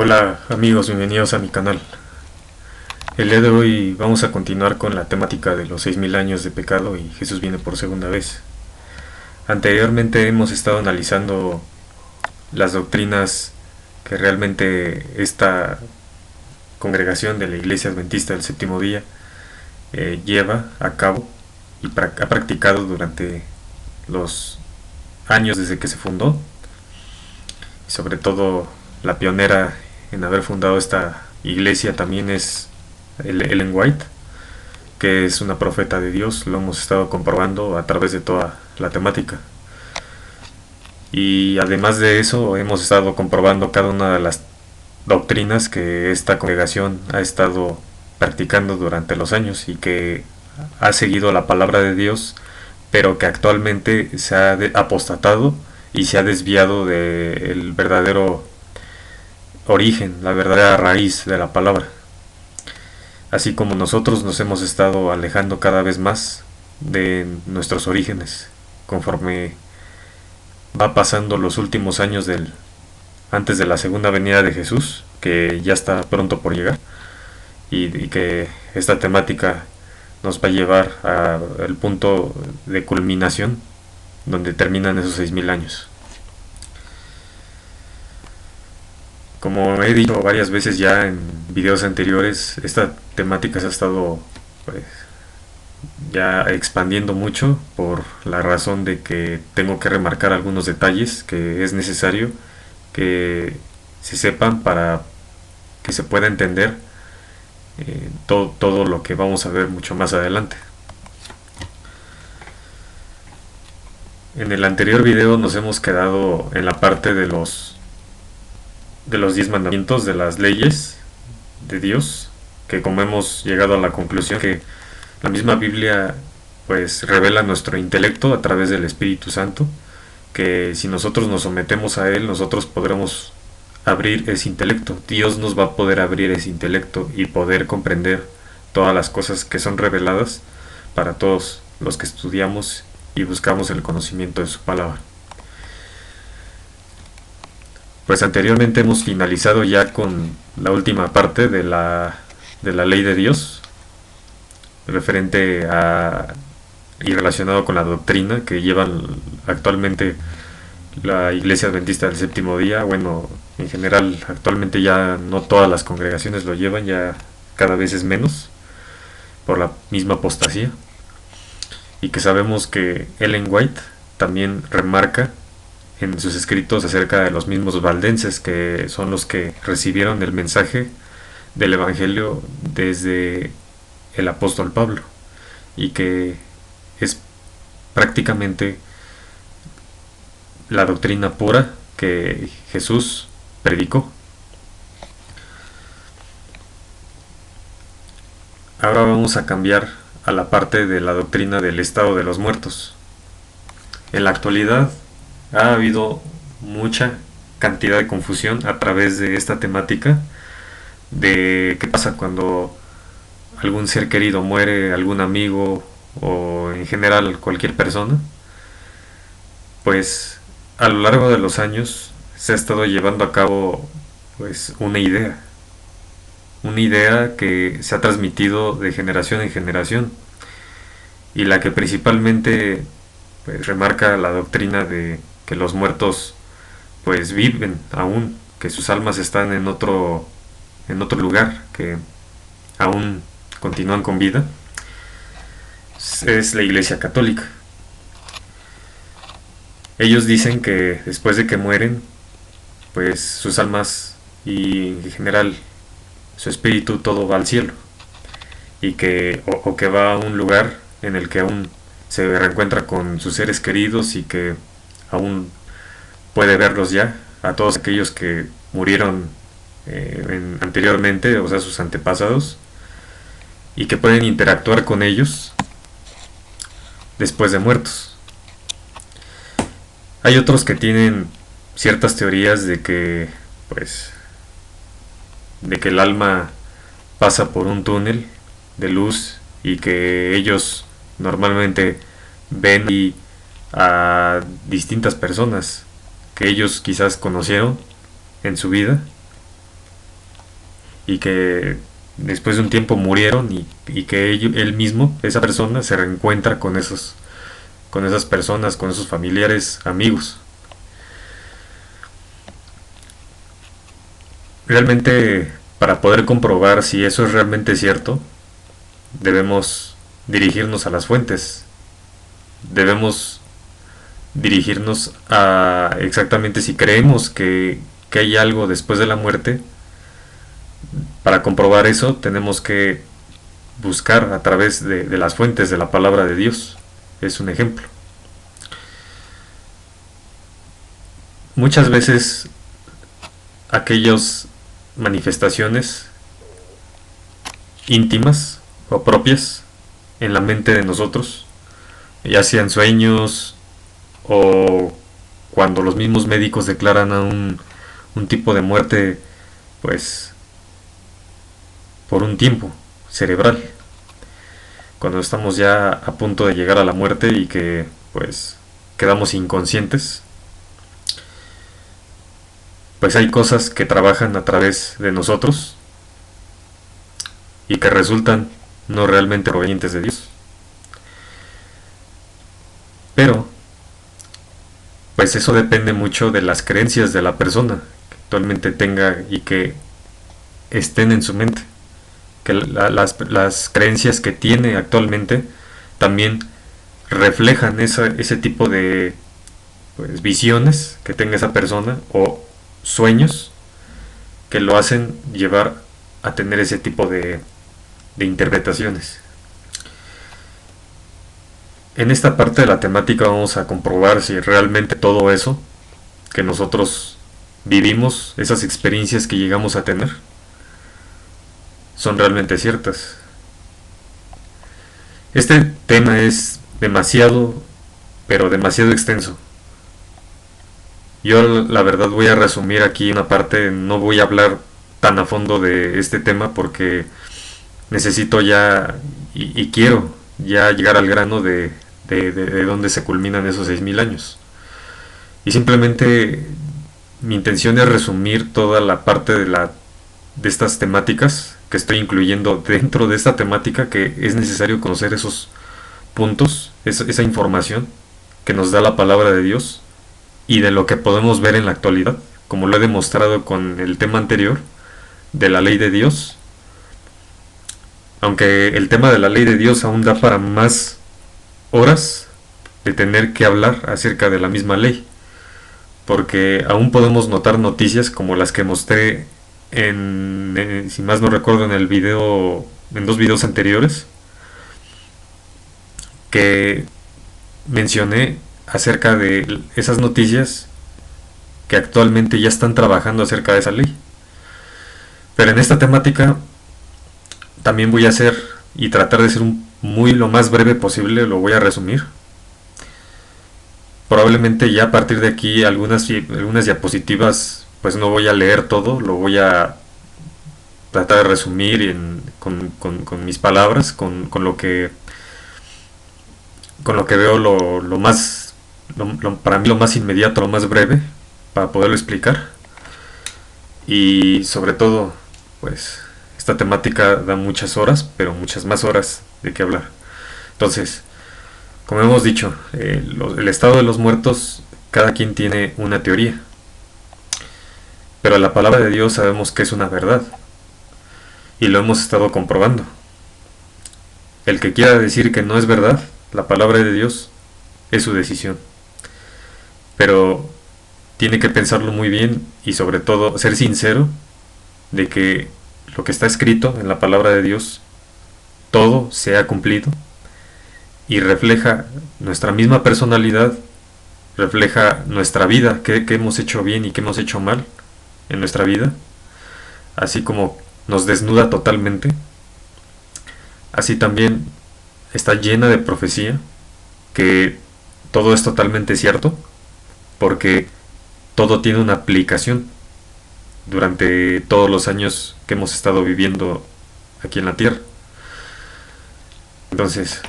Hola amigos, bienvenidos a mi canal. El día de hoy vamos a continuar con la temática de los 6000 años de pecado y Jesús viene por segunda vez. Anteriormente hemos estado analizando las doctrinas que realmente esta congregación de la Iglesia Adventista del Séptimo Día lleva a cabo y ha practicado durante los años desde que se fundó, y sobre todo la pionera en haber fundado esta iglesia también es Ellen White, que es una profeta de Dios. Lo hemos estado comprobando a través de toda la temática. Y además de eso, hemos estado comprobando cada una de las doctrinas que esta congregación ha estado practicando durante los años y que ha seguido la palabra de Dios, pero que actualmente se ha apostatado y se ha desviado del verdadero origen, la verdadera raíz de la palabra. Así como nosotros nos hemos estado alejando cada vez más de nuestros orígenes conforme va pasando los últimos años antes de la segunda venida de Jesús, que ya está pronto por llegar, y que esta temática nos va a llevar al punto de culminación donde terminan esos 6000 años. Como he dicho varias veces ya en videos anteriores, esta temática se ha estado pues, ya expandiendo mucho por la razón de que tengo que remarcar algunos detalles que es necesario que se sepan para que se pueda entender todo lo que vamos a ver mucho más adelante. En el anterior video nos hemos quedado en la parte de los 10 mandamientos, de las leyes de Dios, que como hemos llegado a la conclusión que la misma Biblia pues revela nuestro intelecto a través del Espíritu Santo, que si nosotros nos sometemos a él, nosotros podremos abrir ese intelecto. Dios nos va a poder abrir ese intelecto y poder comprender todas las cosas que son reveladas para todos los que estudiamos y buscamos el conocimiento de su palabra. Pues anteriormente hemos finalizado ya con la última parte de la ley de Dios, referente a y relacionado con la doctrina que llevan actualmente la Iglesia Adventista del Séptimo Día. Bueno, en general actualmente ya no todas las congregaciones lo llevan, ya cada vez es menos por la misma apostasía, y que sabemos que Ellen White también remarca en sus escritos acerca de los mismos valdenses, que son los que recibieron el mensaje del Evangelio desde el apóstol Pablo, y que es prácticamente la doctrina pura que Jesús predicó. Ahora vamos a cambiar a la parte de la doctrina del estado de los muertos. En la actualidad ha habido mucha cantidad de confusión a través de esta temática de qué pasa cuando algún ser querido muere, algún amigo o en general cualquier persona. Pues a lo largo de los años se ha estado llevando a cabo pues una idea que se ha transmitido de generación en generación, y la que principalmente pues remarca la doctrina de que los muertos pues viven aún, que sus almas están en otro lugar, que aún continúan con vida, es la Iglesia Católica. Ellos dicen que después de que mueren, pues sus almas y en general su espíritu todo va al cielo, y que o que va a un lugar en el que aún se reencuentra con sus seres queridos y que aún puede verlos ya, a todos aquellos que murieron anteriormente, o sea, sus antepasados, y que pueden interactuar con ellos después de muertos. Hay otros que tienen ciertas teorías de que pues de que el alma pasa por un túnel de luz y que ellos normalmente ven a distintas personas que ellos quizás conocieron en su vida, y que después de un tiempo murieron y que él mismo, esa persona, se reencuentra con esas personas, con esos familiares, amigos. Realmente, para poder comprobar si eso es realmente cierto, debemos dirigirnos a las fuentes. Debemos dirigirnos a exactamente si creemos que hay algo después de la muerte. Para comprobar eso tenemos que buscar a través de las fuentes de la palabra de Dios. Es un ejemplo. Muchas veces aquellas manifestaciones íntimas o propias en la mente de nosotros, ya sean sueños o cuando los mismos médicos declaran a un tipo de muerte, pues por un tiempo cerebral, cuando estamos ya a punto de llegar a la muerte y que pues quedamos inconscientes, pues hay cosas que trabajan a través de nosotros y que resultan no realmente provenientes de Dios. Pero pues eso depende mucho de las creencias de la persona que actualmente tenga y que estén en su mente. Que las creencias que tiene actualmente también reflejan ese tipo de pues, visiones que tenga esa persona o sueños que lo hacen llevar a tener ese tipo de interpretaciones. En esta parte de la temática vamos a comprobar si realmente todo eso que nosotros vivimos, esas experiencias que llegamos a tener, son realmente ciertas. Este tema es demasiado, pero demasiado extenso. Yo la verdad voy a resumir aquí una parte, no voy a hablar tan a fondo de este tema porque necesito ya y quiero ya llegar al grano de dónde se culminan esos 6000 años. Y simplemente mi intención es resumir toda la parte de estas temáticas que estoy incluyendo dentro de esta temática, que es necesario conocer esos puntos, esa información que nos da la palabra de Dios y de lo que podemos ver en la actualidad, como lo he demostrado con el tema anterior de la ley de Dios. Aunque el tema de la ley de Dios aún da para más horas de tener que hablar acerca de la misma ley, porque aún podemos notar noticias como las que mostré si más no recuerdo en el video, en 2 videos anteriores, que mencioné acerca de esas noticias que actualmente ya están trabajando acerca de esa ley. Pero en esta temática también voy a hacer y tratar de ser muy lo más breve posible, lo voy a resumir. Probablemente ya a partir de aquí algunas diapositivas pues no voy a leer todo, lo voy a tratar de resumir con mis palabras, con lo que veo para mí lo más inmediato, lo más breve, para poderlo explicar. Y sobre todo, pues esta temática da muchas horas, pero muchas más horas de qué hablar. Entonces, como hemos dicho, el estado de los muertos, cada quien tiene una teoría, pero la palabra de Dios sabemos que es una verdad y lo hemos estado comprobando. El que quiera decir que no es verdad la palabra de Dios, es su decisión, pero tiene que pensarlo muy bien y sobre todo ser sincero de que lo que está escrito en la palabra de Dios, todo se ha cumplido y refleja nuestra misma personalidad, refleja nuestra vida, qué hemos hecho bien y qué hemos hecho mal en nuestra vida, así como nos desnuda totalmente. Así también está llena de profecía, que todo es totalmente cierto, porque todo tiene una aplicación durante todos los años que hemos estado viviendo aquí en la tierra. Entonces,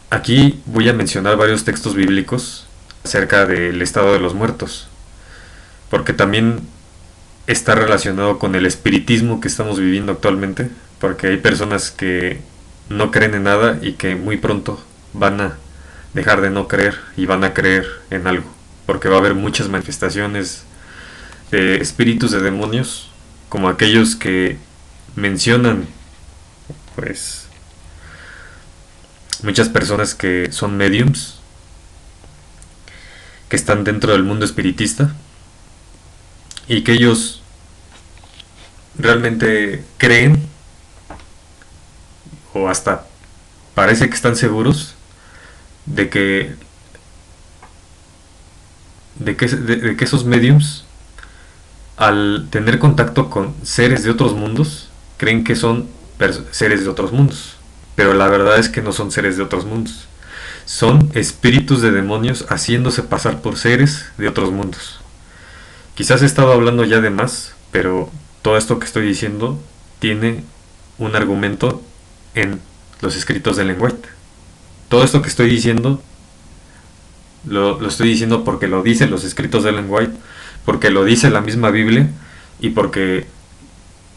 aquí voy a mencionar varios textos bíblicos acerca del estado de los muertos, porque también está relacionado con el espiritismo que estamos viviendo actualmente, porque hay personas que no creen en nada y que muy pronto van a dejar de no creer y van a creer en algo, porque va a haber muchas manifestaciones de espíritus de demonios, como aquellos que mencionan, pues, muchas personas que son mediums, que están dentro del mundo espiritista y que ellos realmente creen o hasta parece que están seguros de que de que esos mediums, al tener contacto con seres de otros mundos, creen que son seres de otros mundos, pero la verdad es que no son seres de otros mundos, son espíritus de demonios haciéndose pasar por seres de otros mundos. Quizás he estado hablando ya de más, pero todo esto que estoy diciendo tiene un argumento en los escritos de Ellen White. Todo esto que estoy diciendo lo estoy diciendo porque lo dicen los escritos de Ellen White, porque lo dice la misma Biblia y porque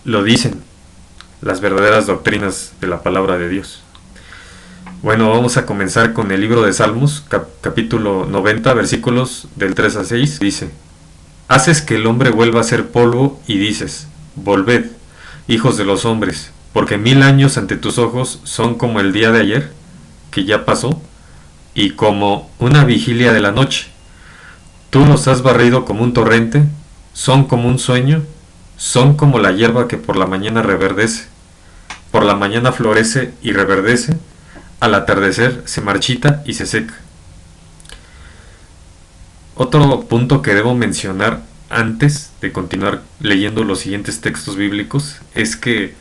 lo dicen las verdaderas doctrinas de la palabra de Dios. Bueno, vamos a comenzar con el libro de Salmos, capítulo 90, versículos del 3 a 6. Dice: Haces que el hombre vuelva a ser polvo y dices: Volved, hijos de los hombres, porque 1000 años ante tus ojos son como el día de ayer, que ya pasó, y como una vigilia de la noche. Tú los has barrido como un torrente, son como un sueño, son como la hierba que por la mañana reverdece. Por la mañana florece y reverdece, al atardecer se marchita y se seca. Otro punto que debo mencionar antes de continuar leyendo los siguientes textos bíblicos es que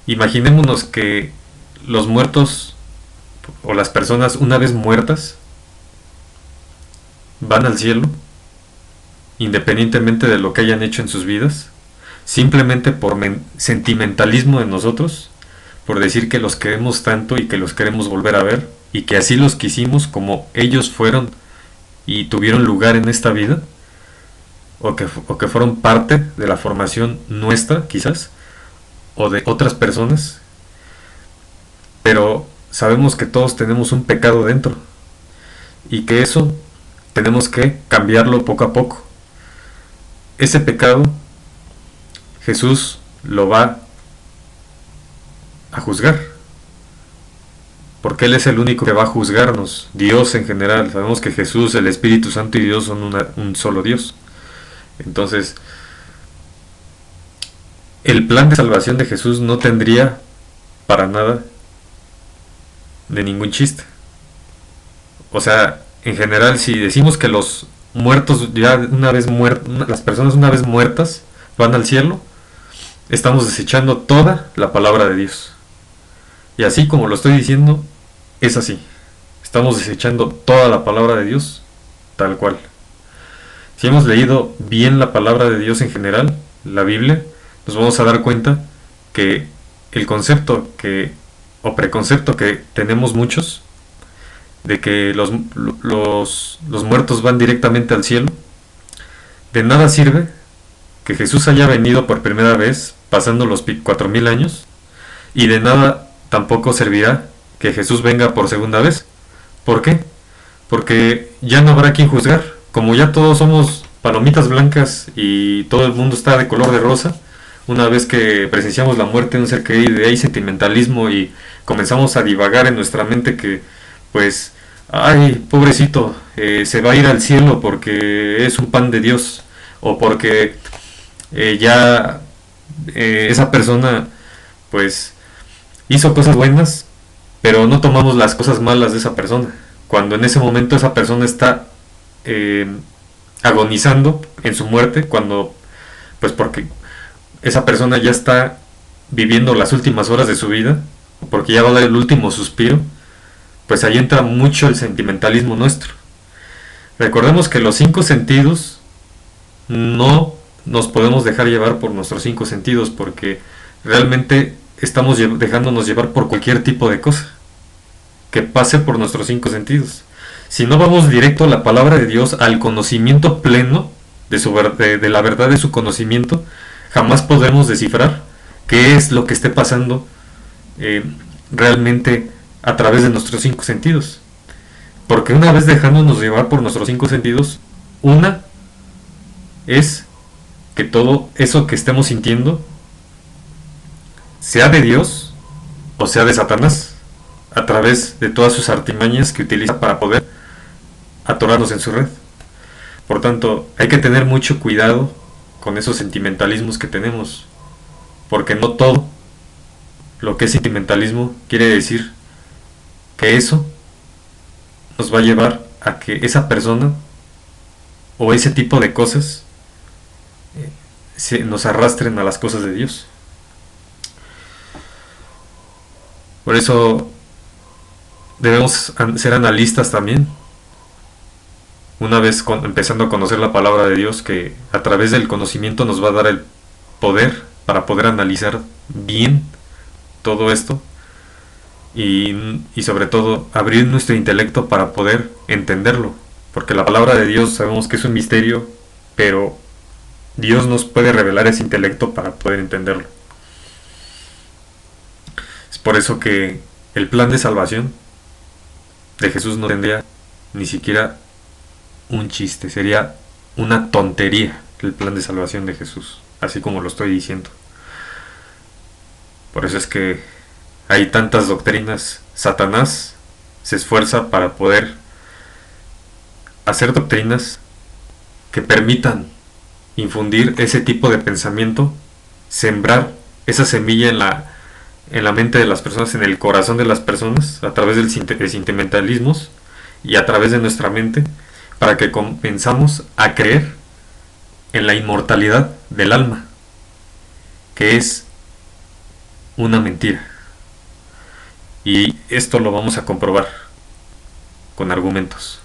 imaginémonos que los muertos o las personas una vez muertas van al cielo independientemente de lo que hayan hecho en sus vidas, simplemente por sentimentalismo de nosotros, por decir que los queremos tanto y que los queremos volver a ver y que así los quisimos como ellos fueron y tuvieron lugar en esta vida, o que fueron parte de la formación nuestra quizás, o de otras personas, pero sabemos que todos tenemos un pecado dentro y que eso tenemos que cambiarlo poco a poco. Ese pecado Jesús lo va a juzgar, porque Él es el único que va a juzgarnos. Dios en general, sabemos que Jesús, el Espíritu Santo y Dios son un solo Dios. Entonces, el plan de salvación de Jesús no tendría para nada de ningún chiste. O sea, en general, si decimos que los muertos ya una vez muertos, las personas una vez muertas van al cielo, estamos desechando toda la palabra de Dios. Y así como lo estoy diciendo, es así. Estamos desechando toda la palabra de Dios tal cual. Si hemos leído bien la palabra de Dios en general, la Biblia, nos vamos a dar cuenta que el concepto o preconcepto que tenemos muchos de que los muertos van directamente al cielo, de nada sirve que Jesús haya venido por primera vez pasando los 4000 años, y de nada tampoco servirá que Jesús venga por segunda vez. ¿Por qué? Porque ya no habrá quien juzgar. Como ya todos somos palomitas blancas y todo el mundo está de color de rosa, una vez que presenciamos la muerte de un ser querido, de ahí sentimentalismo y comenzamos a divagar en nuestra mente que, pues, ay, pobrecito, se va a ir al cielo porque es un pan de Dios, o porque esa persona, pues, hizo cosas buenas, pero no tomamos las cosas malas de esa persona, cuando en ese momento esa persona está agonizando en su muerte, cuando, pues, porque esa persona ya está viviendo las últimas horas de su vida, porque ya va a dar el último suspiro. Pues ahí entra mucho el sentimentalismo nuestro. Recordemos que los 5 sentidos no nos podemos dejar llevar por nuestros 5 sentidos, porque realmente estamos dejándonos llevar por cualquier tipo de cosa que pase por nuestros 5 sentidos. Si no vamos directo a la palabra de Dios, al conocimiento pleno, de la verdad de su conocimiento, jamás podremos descifrar qué es lo que esté pasando eh, realmente a través de nuestros cinco sentidos. Porque una vez dejándonos llevar por nuestros cinco sentidos, una es que todo eso que estemos sintiendo, sea de Dios o sea de Satanás, a través de todas sus artimañas que utiliza para poder atorarnos en su red. Por tanto, hay que tener mucho cuidado con esos sentimentalismos que tenemos, porque no todo lo que es sentimentalismo quiere decir que eso nos va a llevar a que esa persona o ese tipo de cosas nos arrastren a las cosas de Dios. Por eso debemos ser analistas también. Una vez empezando a conocer la palabra de Dios, que a través del conocimiento nos va a dar el poder para poder analizar bien todo esto y sobre todo abrir nuestro intelecto para poder entenderlo, porque la palabra de Dios sabemos que es un misterio, pero Dios nos puede revelar ese intelecto para poder entenderlo. Es por eso que el plan de salvación de Jesús no tendría ni siquiera un chiste, sería una tontería el plan de salvación de Jesús, así como lo estoy diciendo. Por eso es que hay tantas doctrinas. Satanás se esfuerza para poder hacer doctrinas que permitan infundir ese tipo de pensamiento, sembrar esa semilla en la mente de las personas, en el corazón de las personas, a través de sentimentalismos y a través de nuestra mente, para que comenzamos a creer en la inmortalidad del alma, que es una mentira. Y esto lo vamos a comprobar con argumentos.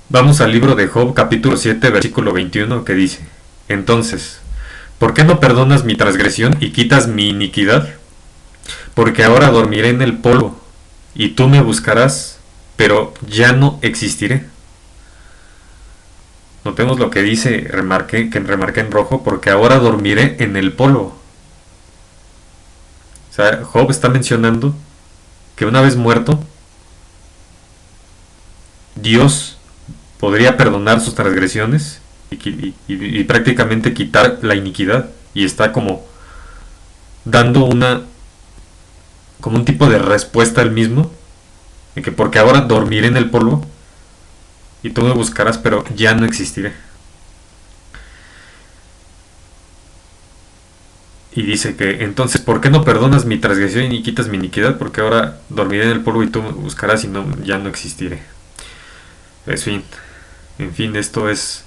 Vamos al libro de Job, capítulo 7, versículo 21, que dice: Entonces, ¿por qué no perdonas mi transgresión y quitas mi iniquidad? Porque ahora dormiré en el polvo, y tú me buscarás, pero ya no existiré. Notemos lo que dice, remarqué en rojo, porque ahora dormiré en el polvo. O sea, Job está mencionando que una vez muerto, Dios podría perdonar sus transgresiones y prácticamente quitar la iniquidad. Y está como dando como un tipo de respuesta al mismo, de que porque ahora dormiré en el polvo y tú me buscarás, pero ya no existiré. Y dice que entonces, ¿por qué no perdonas mi transgresión y quitas mi iniquidad? Porque ahora dormiré en el polvo y tú me buscarás y ya no existiré. En fin, esto es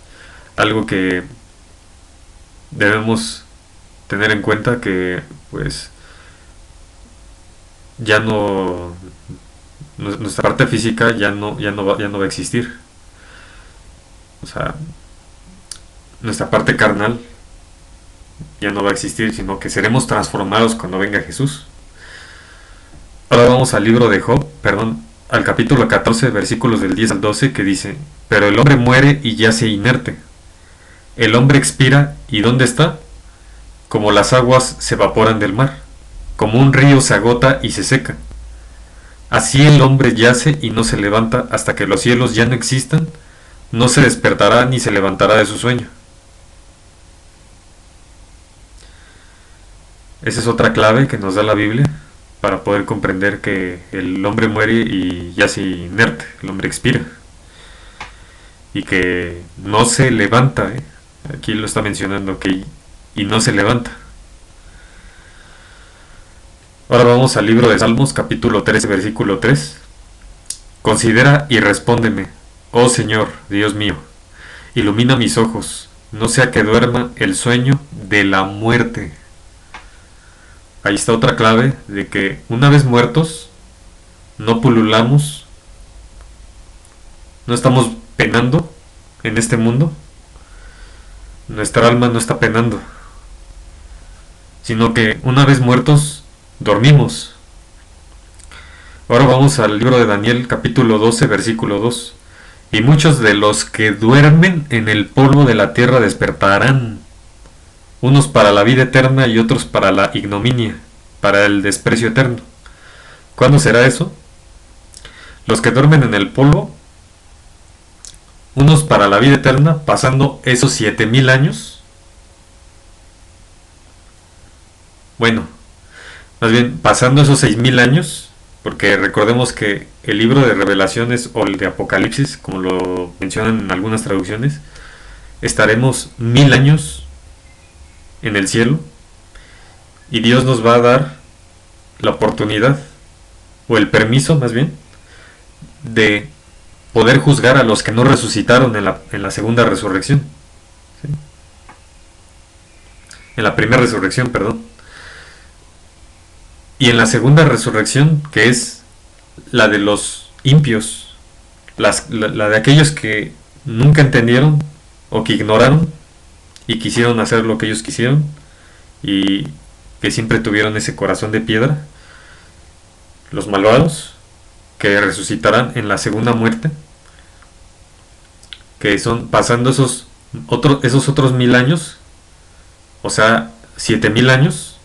algo que debemos tener en cuenta, que pues ya no, nuestra parte física ya no va a existir. O sea, nuestra parte carnal ya no va a existir, sino que seremos transformados cuando venga Jesús. Ahora vamos al libro de Job, al capítulo 14, versículos del 10 al 12, que dice: Pero el hombre muere y yace inerte. El hombre expira, ¿y dónde está? Como las aguas se evaporan del mar, como un río se agota y se seca. Así el hombre yace y no se levanta hasta que los cielos ya no existan, no se despertará ni se levantará de su sueño. Esa es otra clave que nos da la Biblia para poder comprender que el hombre muere y yace inerte, el hombre expira, y que no se levanta. Aquí lo está mencionando, que y no se levanta. Ahora vamos al libro de Salmos, capítulo 13, versículo 3. Considera y respóndeme, oh Señor, Dios mío, ilumina mis ojos, no sea que duerma el sueño de la muerte. Ahí está otra clave de que una vez muertos, no pululamos, no estamos penando en este mundo, nuestra alma no está penando, sino que una vez muertos, dormimos. Ahora vamos al libro de Daniel, capítulo 12, versículo 2. Y muchos de los que duermen en el polvo de la tierra despertarán, unos para la vida eterna y otros para la ignominia, para el desprecio eterno. ¿Cuándo será eso? Los que duermen en el polvo, unos para la vida eterna, pasando esos 7000 años. Bueno, más bien pasando esos 6000 años, porque recordemos que el libro de Revelaciones o el de Apocalipsis, como lo mencionan en algunas traducciones, estaremos 1000 años en el cielo y Dios nos va a dar la oportunidad, o el permiso más bien, de poder juzgar a los que no resucitaron en la segunda resurrección. ¿Sí? En la primera resurrección, perdón. Y en la segunda resurrección, que es la de los impios, la de aquellos que nunca entendieron o que ignoraron y quisieron hacer lo que ellos quisieron y que siempre tuvieron ese corazón de piedra, los malvados, que resucitarán en la segunda muerte, que son pasando esos otros 1000 años, o sea, 7000 años,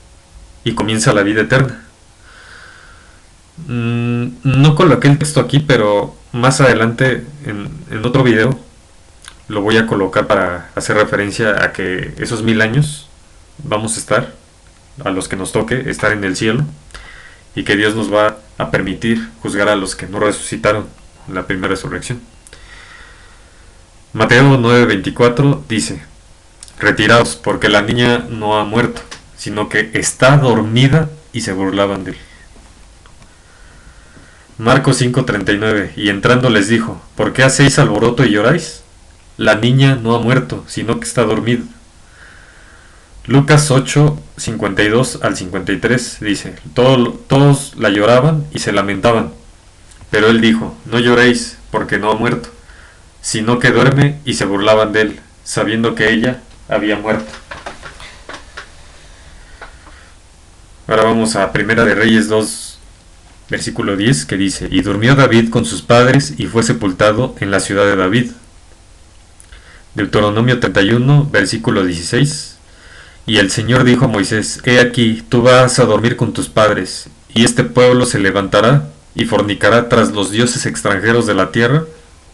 y comienza la vida eterna. No coloqué el texto aquí, pero más adelante en otro video lo voy a colocar para hacer referencia a que esos 1000 años vamos a estar, a los que nos toque estar en el cielo, y que Dios nos va a permitir juzgar a los que no resucitaron en la primera resurrección. Mateo 9:24 dice: retiraos, porque la niña no ha muerto, sino que está dormida, y se burlaban de él. Marcos 5:39, y entrando les dijo: ¿por qué hacéis alboroto y lloráis? La niña no ha muerto, sino que está dormida. Lucas 8:52 al 53 dice: todos la lloraban y se lamentaban, pero él dijo: no lloréis, porque no ha muerto, sino que duerme, y se burlaban de él, sabiendo que ella había muerto. Ahora vamos a Primera de Reyes 2, versículo 10, que dice: y durmió David con sus padres y fue sepultado en la ciudad de David. Deuteronomio 31, versículo 16: y el Señor dijo a Moisés: he aquí, tú vas a dormir con tus padres, y este pueblo se levantará y fornicará tras los dioses extranjeros de la tierra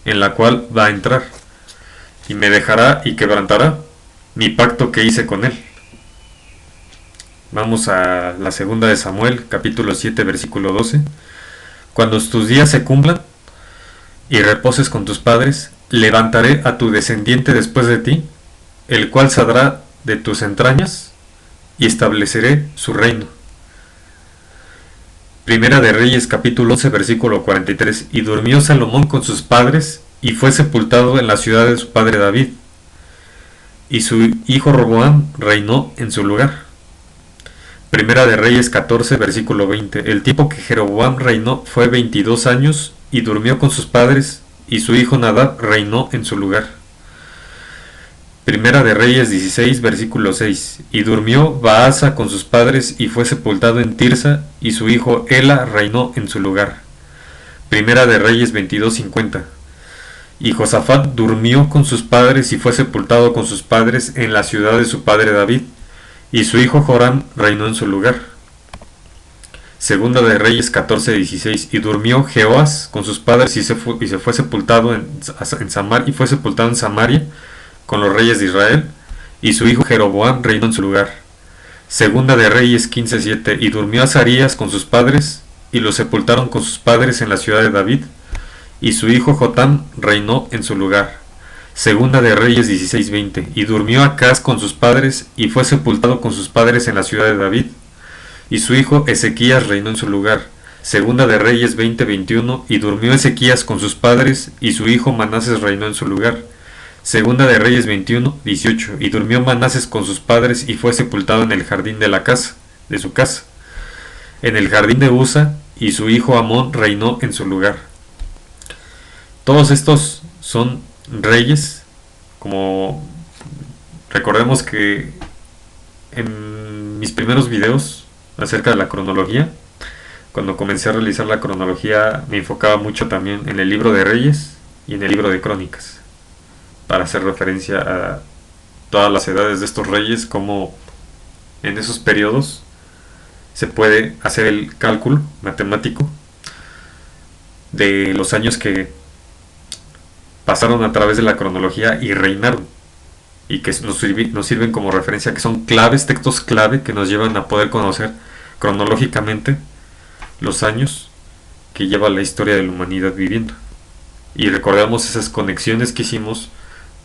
en la cual va a entrar, y me dejará y quebrantará mi pacto que hice con él. Vamos a la segunda de Samuel, capítulo 7, versículo 12. Cuando tus días se cumplan y reposes con tus padres, levantaré a tu descendiente después de ti, el cual saldrá de tus entrañas, y estableceré su reino. Primera de Reyes, capítulo 11, versículo 43. Y durmió Salomón con sus padres, y fue sepultado en la ciudad de su padre David, y su hijo Roboam reinó en su lugar. Primera de Reyes 14, versículo 20. El tiempo que Jeroboam reinó fue 22 años, y durmió con sus padres, y su hijo Nadab reinó en su lugar. Primera de Reyes 16, versículo 6. Y durmió Baasa con sus padres, y fue sepultado en Tirsa, y su hijo Ela reinó en su lugar. Primera de Reyes 22:50. Y Josafat durmió con sus padres, y fue sepultado con sus padres en la ciudad de su padre David, y su hijo Joram reinó en su lugar. Segunda de Reyes 14:16. Y durmió Jehoas con sus padres, y se fue sepultado en Samaria con los reyes de Israel, y su hijo Jeroboam reinó en su lugar. Segunda de Reyes 15:7. Y durmió Azarías con sus padres, y lo sepultaron con sus padres en la ciudad de David, y su hijo Jotam reinó en su lugar. Segunda de Reyes 16:20. Y durmió Acaz con sus padres, y fue sepultado con sus padres en la ciudad de David, y su hijo Ezequías reinó en su lugar. Segunda de Reyes 20:21. Y durmió Ezequías con sus padres, y su hijo Manases reinó en su lugar. Segunda de Reyes 21:18. Y durmió Manases con sus padres, y fue sepultado en el jardín de su casa, en el jardín de Usa, y su hijo Amón reinó en su lugar. Todos estos son reyes, como recordemos que en mis primeros videos acerca de la cronología, cuando comencé a realizar la cronología, me enfocaba mucho también en el libro de Reyes y en el libro de Crónicas, para hacer referencia a todas las edades de estos reyes, como en esos periodos se puede hacer el cálculo matemático de los años que pasaron a través de la cronología y reinaron, y que nos sirven como referencia, que son claves, textos clave que nos llevan a poder conocer cronológicamente los años que lleva la historia de la humanidad viviendo. Y recordamos esas conexiones que hicimos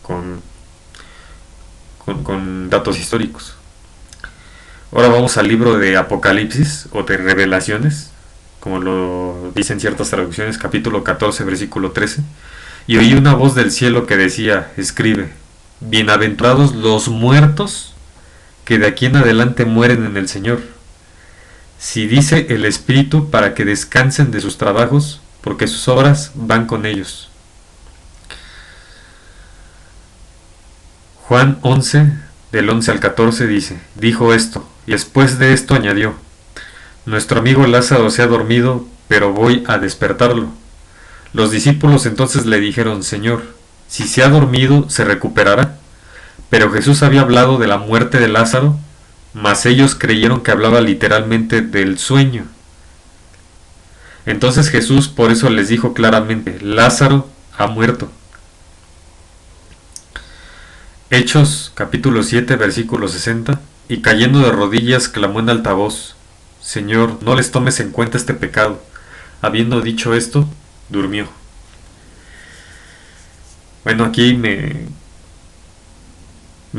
con datos históricos. Ahora vamos al libro de Apocalipsis o de Revelaciones, como lo dicen ciertas traducciones, capítulo 14, versículo 13. Y oí una voz del cielo que decía: escribe, bienaventurados los muertos que de aquí en adelante mueren en el Señor. Si dice el Espíritu, para que descansen de sus trabajos, porque sus obras van con ellos. Juan 11, del 11 al 14 dice: dijo esto, y después de esto añadió: nuestro amigo Lázaro se ha dormido, pero voy a despertarlo. Los discípulos entonces le dijeron: Señor, si se ha dormido, se recuperará. Pero Jesús había hablado de la muerte de Lázaro, mas ellos creyeron que hablaba literalmente del sueño. Entonces Jesús por eso les dijo claramente: Lázaro ha muerto. Hechos capítulo 7 versículo 60. Y cayendo de rodillas clamó en alta voz: Señor, no les tomes en cuenta este pecado. Habiendo dicho esto, durmió. Bueno, aquí me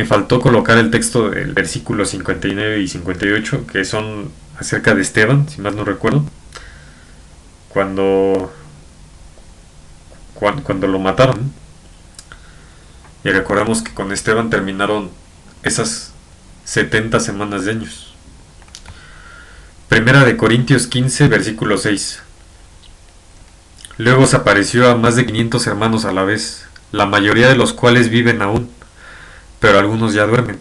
faltó colocar el texto del versículo 59 y 58, que son acerca de Esteban, si mal no recuerdo, cuando lo mataron. Y recordamos que con Esteban terminaron esas 70 semanas de años. Primera de Corintios 15, versículo 6. Luego se apareció a más de 500 hermanos a la vez, la mayoría de los cuales viven aún, pero algunos ya duermen.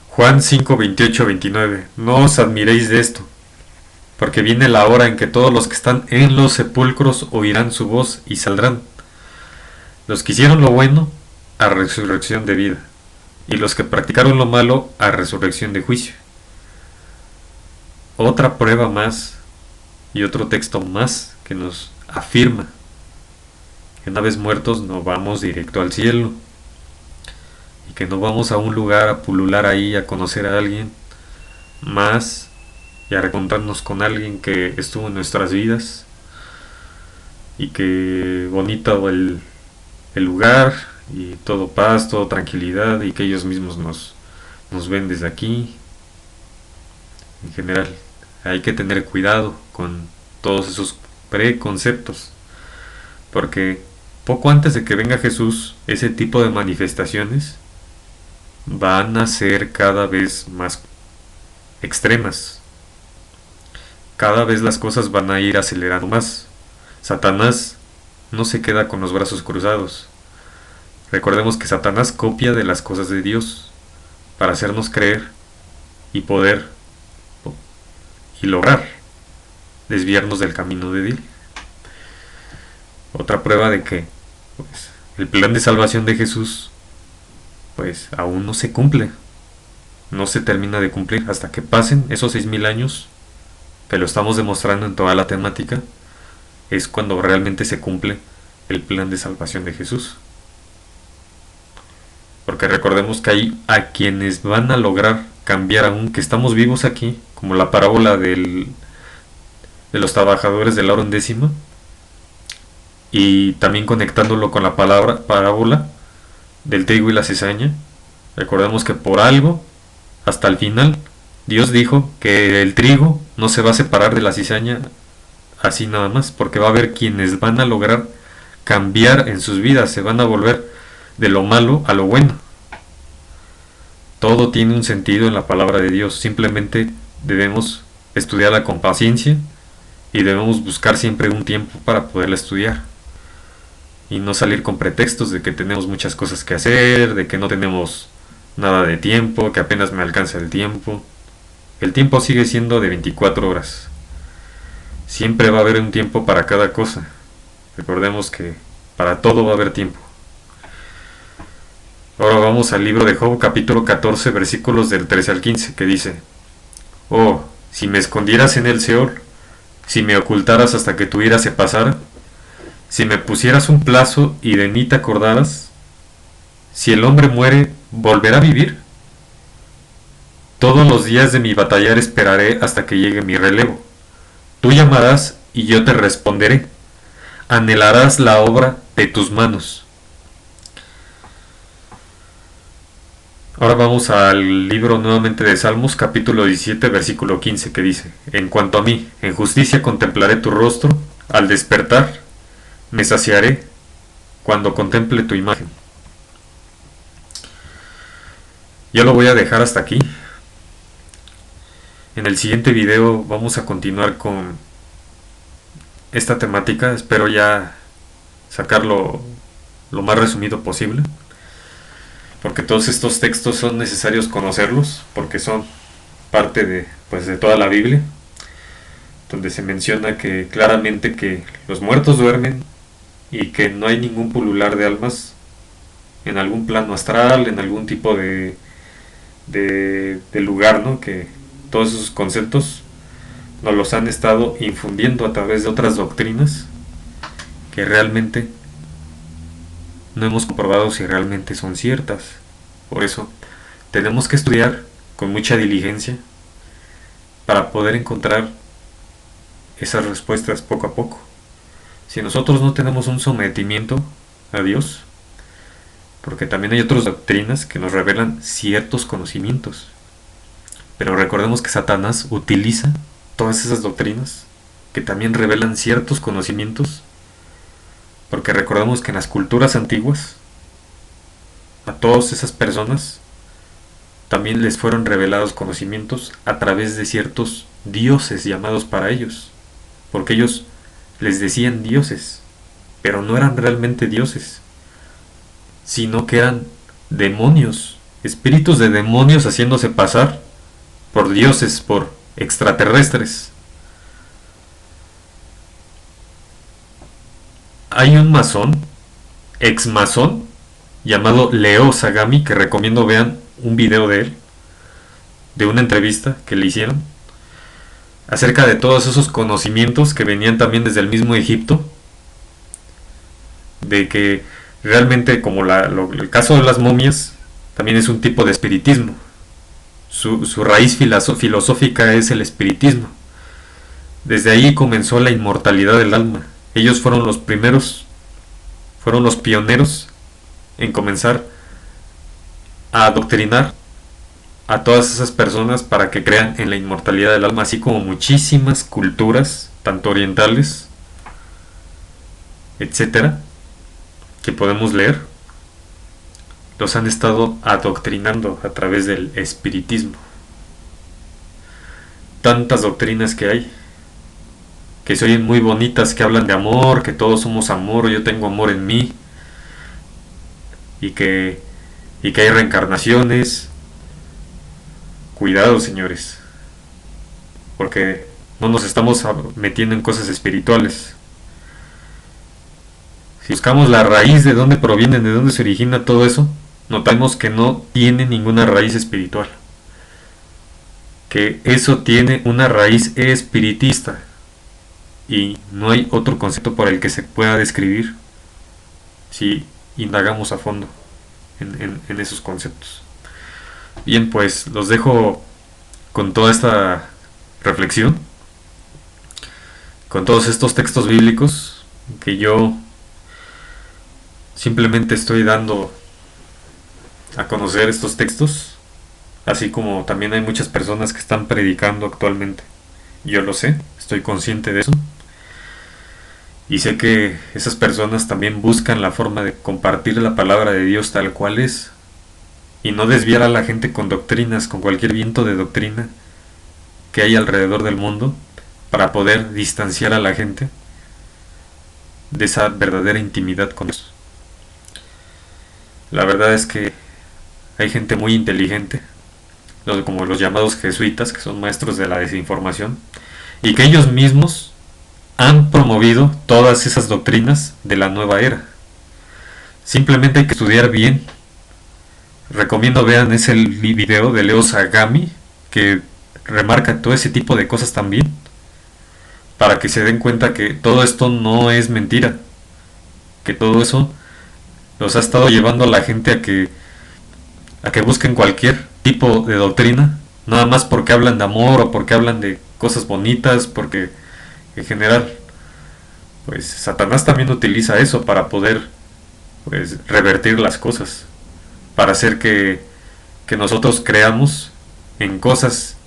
Juan 5, 28, 29. No os admiréis de esto, porque viene la hora en que todos los que están en los sepulcros oirán su voz y saldrán. Los que hicieron lo bueno, a resurrección de vida, y los que practicaron lo malo, a resurrección de juicio. Otra prueba más y otro texto más que nos afirma que una vez muertos no vamos directo al cielo, y que no vamos a un lugar a pulular ahí, a conocer a alguien más y a reencontrarnos con alguien que estuvo en nuestras vidas, y que bonito el lugar y todo paz, todo tranquilidad, y que ellos mismos nos ven desde aquí. En general hay que tener cuidado con todos esos preconceptos, porque poco antes de que venga Jesús, ese tipo de manifestaciones van a ser cada vez más extremas. Cada vez las cosas van a ir acelerando más. Satanás no se queda con los brazos cruzados. Recordemos que Satanás copia de las cosas de Dios para hacernos creer y poder y lograr desviarnos del camino de Dios. Otra prueba de que pues, el plan de salvación de Jesús pues aún no se cumple, no se termina de cumplir hasta que pasen esos 6000 años, que lo estamos demostrando en toda la temática. Es cuando realmente se cumple el plan de salvación de Jesús. Porque recordemos que hay a quienes van a lograr cambiar aún que estamos vivos aquí, como la parábola de los trabajadores de la hora undécima, y también conectándolo con la parábola del trigo y la cizaña. Recordemos que por algo, hasta el final, Dios dijo que el trigo no se va a separar de la cizaña así nada más, porque va a haber quienes van a lograr cambiar en sus vidas, se van a volver de lo malo a lo bueno. Todo tiene un sentido en la palabra de Dios, simplemente debemos estudiarla con paciencia y debemos buscar siempre un tiempo para poderla estudiar y no salir con pretextos de que tenemos muchas cosas que hacer, de que no tenemos nada de tiempo, que apenas me alcanza el tiempo. El tiempo sigue siendo de 24 horas. Siempre va a haber un tiempo para cada cosa. Recordemos que para todo va a haber tiempo. Ahora vamos al libro de Job, capítulo 14, versículos del 13 al 15, que dice: Oh, si me escondieras en el Seol, si me ocultaras hasta que tu ira se pasara, si me pusieras un plazo y de mí te acordaras, si el hombre muere, ¿volverá a vivir? Todos los días de mi batallar esperaré hasta que llegue mi relevo. Tú llamarás y yo te responderé. Anhelarás la obra de tus manos. Ahora vamos al libro nuevamente de Salmos, capítulo 17, versículo 15, que dice: En cuanto a mí, en justicia contemplaré tu rostro, al despertar me saciaré cuando contemple tu imagen. Ya lo voy a dejar hasta aquí. En el siguiente video vamos a continuar con esta temática. Espero ya sacarlo lo más resumido posible, porque todos estos textos son necesarios conocerlos, porque son parte de toda la Biblia, donde se menciona que claramente que los muertos duermen y que no hay ningún pulular de almas en algún plano astral, en algún tipo de lugar, ¿no? Que todos esos conceptos nos los han estado infundiendo a través de otras doctrinas que realmente no hemos comprobado si realmente son ciertas. Por eso tenemos que estudiar con mucha diligencia para poder encontrar esas respuestas poco a poco. Si nosotros no tenemos un sometimiento a Dios, porque también hay otras doctrinas que nos revelan ciertos conocimientos, pero recordemos que Satanás utiliza todas esas doctrinas que también revelan ciertos conocimientos, porque recordemos que en las culturas antiguas a todas esas personas también les fueron revelados conocimientos a través de ciertos dioses llamados para ellos, porque ellos les decían dioses, pero no eran realmente dioses, sino que eran demonios, espíritus de demonios haciéndose pasar por dioses, por extraterrestres. Hay un masón, ex masón, llamado Leo Sagami, que recomiendo vean un video de él, de una entrevista que le hicieron, acerca de todos esos conocimientos que venían también desde el mismo Egipto, de que realmente, como el caso de las momias, también es un tipo de espiritismo. Su raíz filosófica es el espiritismo. Desde ahí comenzó la inmortalidad del alma. Ellos fueron los primeros, fueron los pioneros en comenzar a adoctrinar a todas esas personas para que crean en la inmortalidad del alma, así como muchísimas culturas, tanto orientales, etcétera, que podemos leer, los han estado adoctrinando a través del espiritismo. Tantas doctrinas que hay, que se oyen muy bonitas, que hablan de amor, que todos somos amor, yo tengo amor en mí, y que hay reencarnaciones. Cuidado, señores, porque no nos estamos metiendo en cosas espirituales. Si buscamos la raíz de dónde proviene, de dónde se origina todo eso, notamos que no tiene ninguna raíz espiritual, que eso tiene una raíz espiritista, y no hay otro concepto por el que se pueda describir si indagamos a fondo en esos conceptos. Bien, pues los dejo con toda esta reflexión, con todos estos textos bíblicos que yo simplemente estoy dando a conocer estos textos, así como también hay muchas personas que están predicando actualmente. Yo lo sé, estoy consciente de eso, y sé que esas personas también buscan la forma de compartir la palabra de Dios tal cual es, y no desviar a la gente con doctrinas, con cualquier viento de doctrina que hay alrededor del mundo, para poder distanciar a la gente de esa verdadera intimidad con Dios. La verdad es que hay gente muy inteligente, como los llamados jesuitas, que son maestros de la desinformación, y que ellos mismos han promovido todas esas doctrinas de la nueva era. Simplemente hay que estudiar bien. Recomiendo vean ese video de Leo Sagami, que remarca todo ese tipo de cosas también, para que se den cuenta que todo esto no es mentira, que todo eso los ha estado llevando a la gente a que busquen cualquier tipo de doctrina, nada más porque hablan de amor o porque hablan de cosas bonitas, porque en general pues Satanás también utiliza eso para poder pues revertir las cosas, para hacer que nosotros creamos en cosas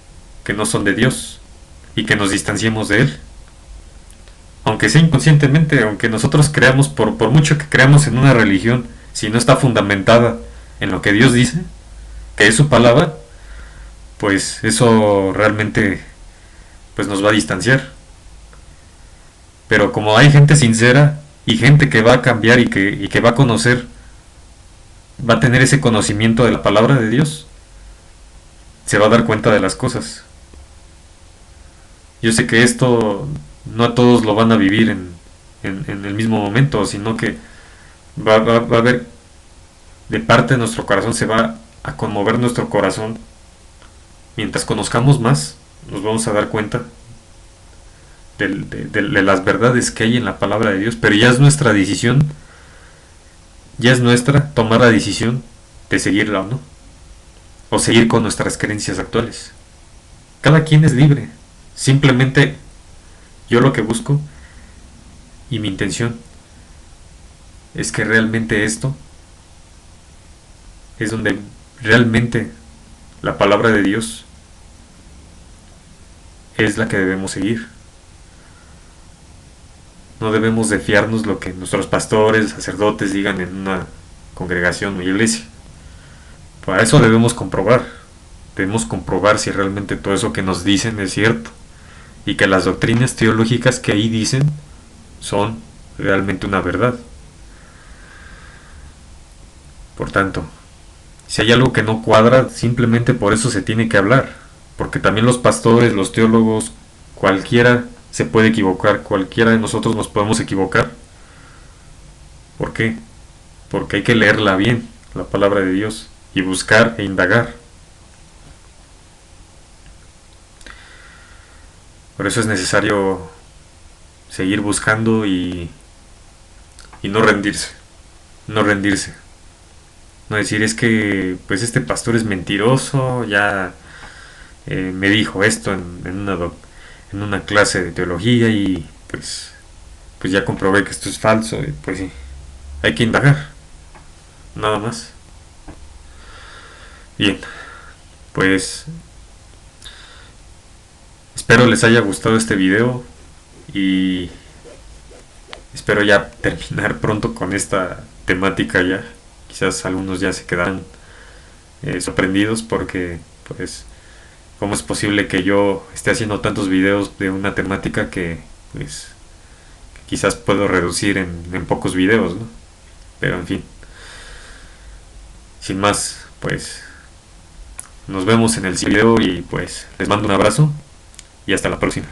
que no son de Dios y que nos distanciemos de Él. Aunque sea inconscientemente, aunque nosotros creamos, por mucho que creamos en una religión, si no está fundamentada en lo que Dios dice, que es su palabra, pues eso realmente pues nos va a distanciar. Pero como hay gente sincera y gente que va a cambiar y que va a conocer, va a tener ese conocimiento de la palabra de Dios, se va a dar cuenta de las cosas. Yo sé que esto no a todos lo van a vivir en el mismo momento, sino que va a haber de parte de nuestro corazón, se va a conmover nuestro corazón. Mientras conozcamos más, nos vamos a dar cuenta de las verdades que hay en la palabra de Dios, pero ya es nuestra decisión, ya es nuestra tomar la decisión de seguirla o no, o seguir con nuestras creencias actuales. Cada quien es libre, simplemente yo lo que busco y mi intención es que realmente esto es donde realmente la palabra de Dios es la que debemos seguir. No debemos de fiarnos lo que nuestros pastores, sacerdotes digan en una congregación o iglesia. Para eso debemos comprobar. Debemos comprobar si realmente todo eso que nos dicen es cierto. Y que las doctrinas teológicas que ahí dicen son realmente una verdad. Por tanto, si hay algo que no cuadra, simplemente por eso se tiene que hablar. Porque también los pastores, los teólogos, cualquiera se puede equivocar, cualquiera de nosotros nos podemos equivocar. ¿Por qué? Porque hay que leerla bien, la palabra de Dios, y buscar e indagar. Por eso es necesario seguir buscando y no rendirse. No rendirse. No decir es que pues este pastor es mentiroso, ya me dijo esto en una clase de teología y pues ya comprobé que esto es falso y pues sí, hay que indagar, nada más. Bien, pues espero les haya gustado este video y espero ya terminar pronto con esta temática ya. Quizás algunos ya se quedarán sorprendidos porque pues cómo es posible que yo esté haciendo tantos videos de una temática que pues que quizás puedo reducir en pocos videos, ¿no? Pero en fin, sin más, pues nos vemos en el siguiente video y pues les mando un abrazo y hasta la próxima.